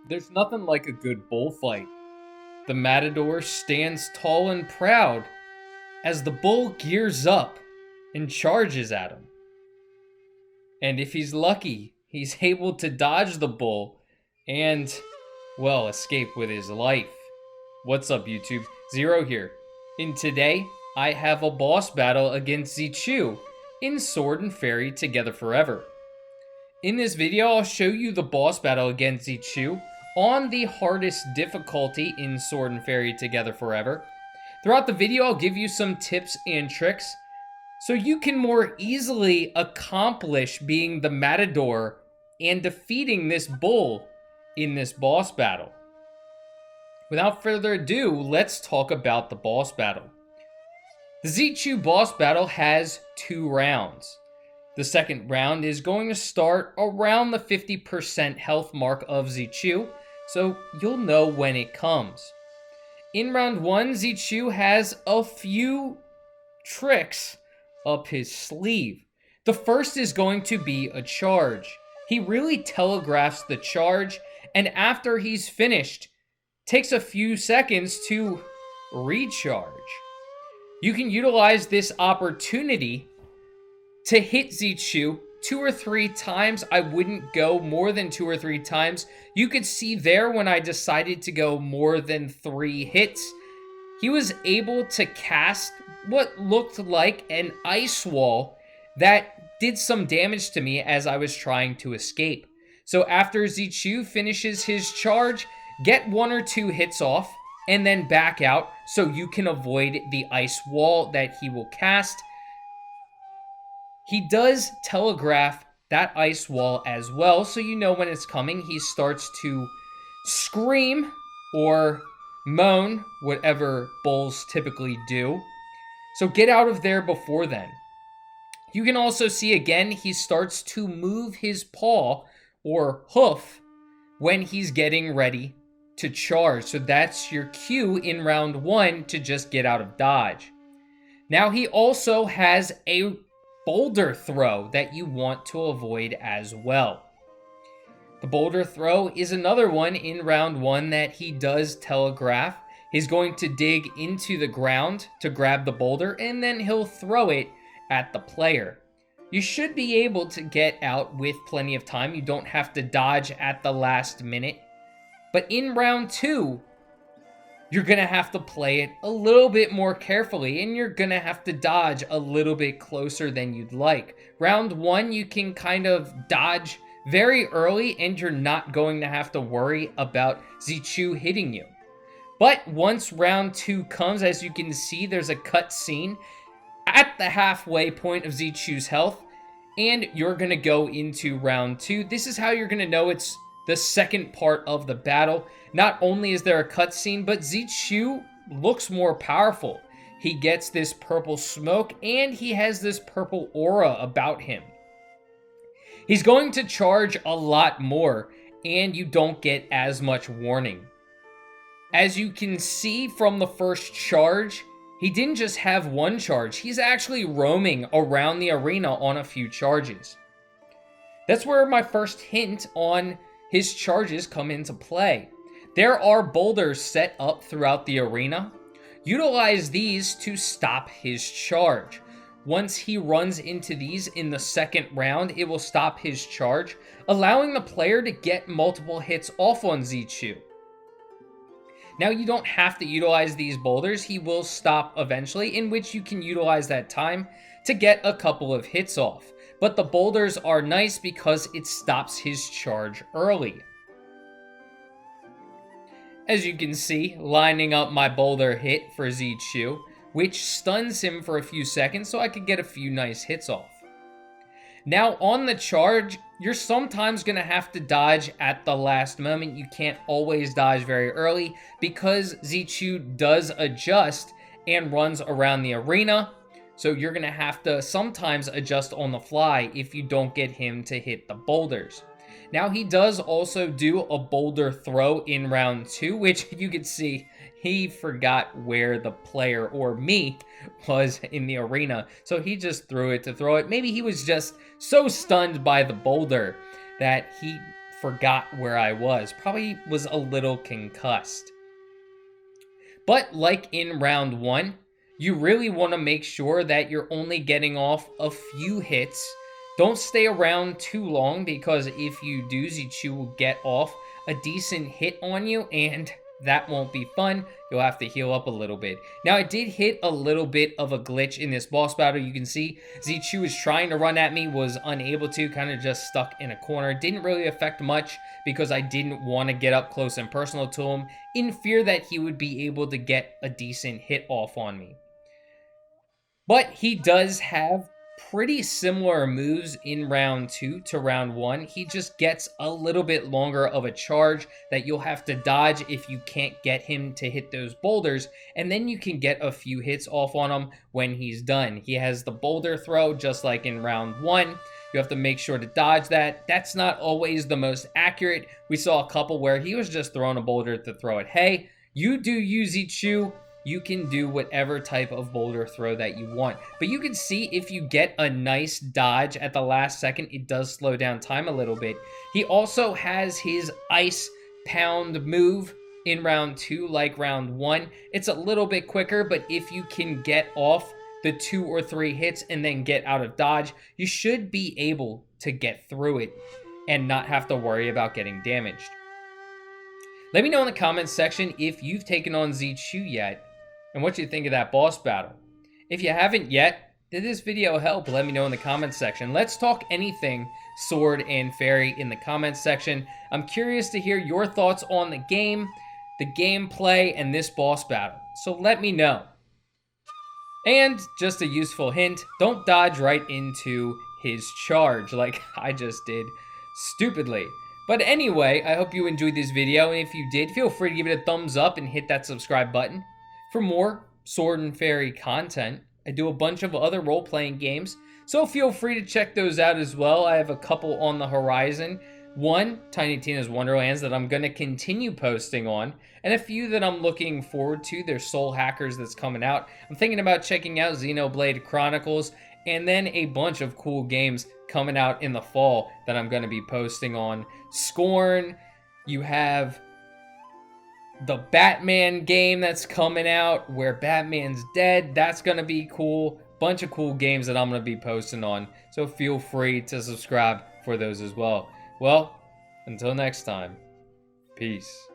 There's nothing like a good bullfight. The matador stands tall and proud as the bull gears up and charges at him. And if he's lucky, he's able to dodge the bull and, well, escape with his life. What's up, YouTube? Zero here. And today, I have a boss battle against Xiqu in Sword and Fairy Together Forever. In this video, I'll show you the boss battle against Xiqu on the hardest difficulty in Sword and Fairy Together Forever. Throughout the video, I'll give you some tips and tricks so you can more easily accomplish being the matador and defeating this bull in this boss battle. Without further ado, let's talk about the boss battle. The Xiqu boss battle has 2 rounds. The second round is going to start around the 50% health mark of Xiqu, so you'll know when it comes. In round 1, Xiqu has a few tricks up his sleeve. The first is going to be a charge. He really telegraphs the charge, and after he's finished, takes a few seconds to recharge. You can utilize this opportunity to hit Xiqu 2 or 3 times. I wouldn't go more than 2 or 3 times. You could see there when I decided to go more than 3 hits, he was able to cast what looked like an ice wall that did some damage to me as I was trying to escape. So after Xiqu finishes his charge, get 1 or 2 hits off and then back out so you can avoid the ice wall that he will cast. He does telegraph that ice wall as well, so you know when it's coming. He starts to scream or moan, whatever bulls typically do. So get out of there before then. You can also see again, he starts to move his paw or hoof when he's getting ready to charge. So that's your cue in round 1 to just get out of dodge. Now he also has a boulder throw that you want to avoid as well. The boulder throw is another one in round 1 that he does telegraph. He's going to dig into the ground to grab the boulder and then he'll throw it at the player. You should be able to get out with plenty of time. You don't have to dodge at the last minute. But in round 2, you're going to have to play it a little bit more carefully, and you're going to have to dodge a little bit closer than you'd like. Round 1, you can kind of dodge very early, and you're not going to have to worry about Xiqu hitting you. But once round 2 comes, as you can see, there's a cut scene at the halfway point of Xiqu's health, and you're going to go into round 2. This is how you're going to know it's the second part of the battle. Not only is there a cutscene, but Xiqu looks more powerful. He gets this purple smoke, and he has this purple aura about him. He's going to charge a lot more, and you don't get as much warning. As you can see from the first charge, he didn't just have 1 charge. He's actually roaming around the arena on a few charges. That's where my first hint on his charges come into play. There are boulders set up throughout the arena. Utilize these to stop his charge. Once he runs into these in the second round, it will stop his charge, allowing the player to get multiple hits off on Xiqu. Now, you don't have to utilize these boulders. He will stop eventually, in which you can utilize that time to get a couple of hits off. But the boulders are nice because it stops his charge early. As you can see, lining up my boulder hit for Xiqu, which stuns him for a few seconds so I could get a few nice hits off. Now on the charge, you're sometimes going to have to dodge at the last moment. You can't always dodge very early because Xiqu does adjust and runs around the arena. So you're going to have to sometimes adjust on the fly if you don't get him to hit the boulders. Now he does also do a boulder throw in round 2, which you can see he forgot where the player or me was in the arena. So he just threw it to throw it. Maybe he was just so stunned by the boulder that he forgot where I was. Probably was a little concussed. But like in round 1, you really want to make sure that you're only getting off a few hits. Don't stay around too long, because if you do, Xiqu will get off a decent hit on you, and that won't be fun. You'll have to heal up a little bit. Now, I did hit a little bit of a glitch in this boss battle. You can see Xiqu was trying to run at me, was unable to, kind of just stuck in a corner. Didn't really affect much because I didn't want to get up close and personal to him in fear that he would be able to get a decent hit off on me. But he does have pretty similar moves in round 2 to round 1. He just gets a little bit longer of a charge that you'll have to dodge if you can't get him to hit those boulders, and then you can get a few hits off on him when he's done. He has the boulder throw just like in round 1. You have to make sure to dodge that. That's not always the most accurate. We saw a couple where he was just throwing a boulder to throw it. Hey, you do use Xiqu. You can do whatever type of boulder throw that you want. But you can see if you get a nice dodge at the last second, it does slow down time a little bit. He also has his ice pound move in round 2 like round 1. It's a little bit quicker, but if you can get off the 2 or 3 hits and then get out of dodge, you should be able to get through it and not have to worry about getting damaged. Let me know in the comments section if you've taken on Xiqu yet, and what you think of that boss battle. If you haven't yet, did this video help? Let me know in the comments section. Let's talk anything sword and fairy in the comments section. I'm curious to hear your thoughts on the game, the gameplay, and this boss battle. So let me know. And just a useful hint, don't dodge right into his charge like I just did stupidly. But anyway, I hope you enjoyed this video, and if you did, feel free to give it a thumbs up and hit that subscribe button. For more sword and fairy content, I do a bunch of other role-playing games, so feel free to check those out as well. I have a couple on the horizon. One, Tiny Tina's Wonderlands, that I'm going to continue posting on, and a few that I'm looking forward to. There's Soul Hackers that's coming out. I'm thinking about checking out Xenoblade Chronicles, and then a bunch of cool games coming out in the fall that I'm going to be posting on. Scorn, you have the Batman game that's coming out where Batman's dead. That's going to be cool. Bunch of cool games that I'm going to be posting on. So feel free to subscribe for those as well. Well, until next time, peace.